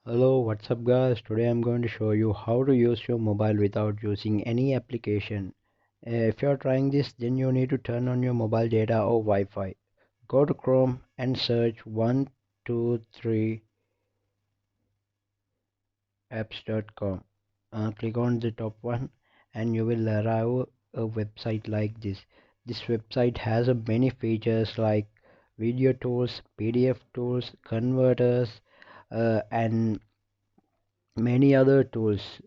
Hello, what's up guys? Today I'm going to show you how to use your mobile without using any application. If you're trying this, then you need to turn on your mobile data or Wi-Fi. Go to Chrome and search 123apps.com. Click on the top one and you will arrive a website like this. This website has many features like video tools, PDF tools, converters, and many other tools.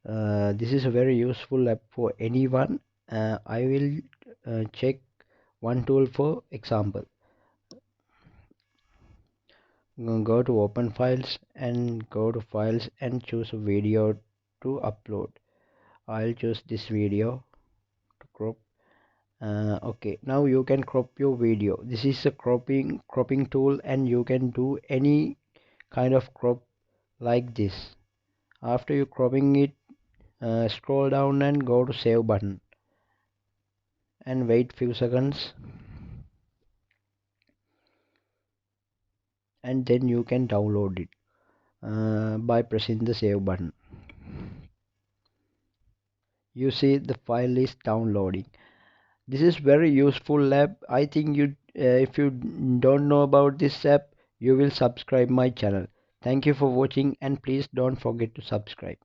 This is a very useful app for anyone. I will check one tool for example. Go to open files and go to files and choose a video to upload. I'll choose this video to crop. Okay, now you can crop your video. This is a cropping tool and you can do any kind of crop like this. After you cropping it, scroll down and go to save button and wait few seconds, and then you can download it by pressing the save button. You see the file is downloading. This is very useful app. I think you if you don't know about this app, you will subscribe my channel. Thank you for watching and please don't forget to subscribe.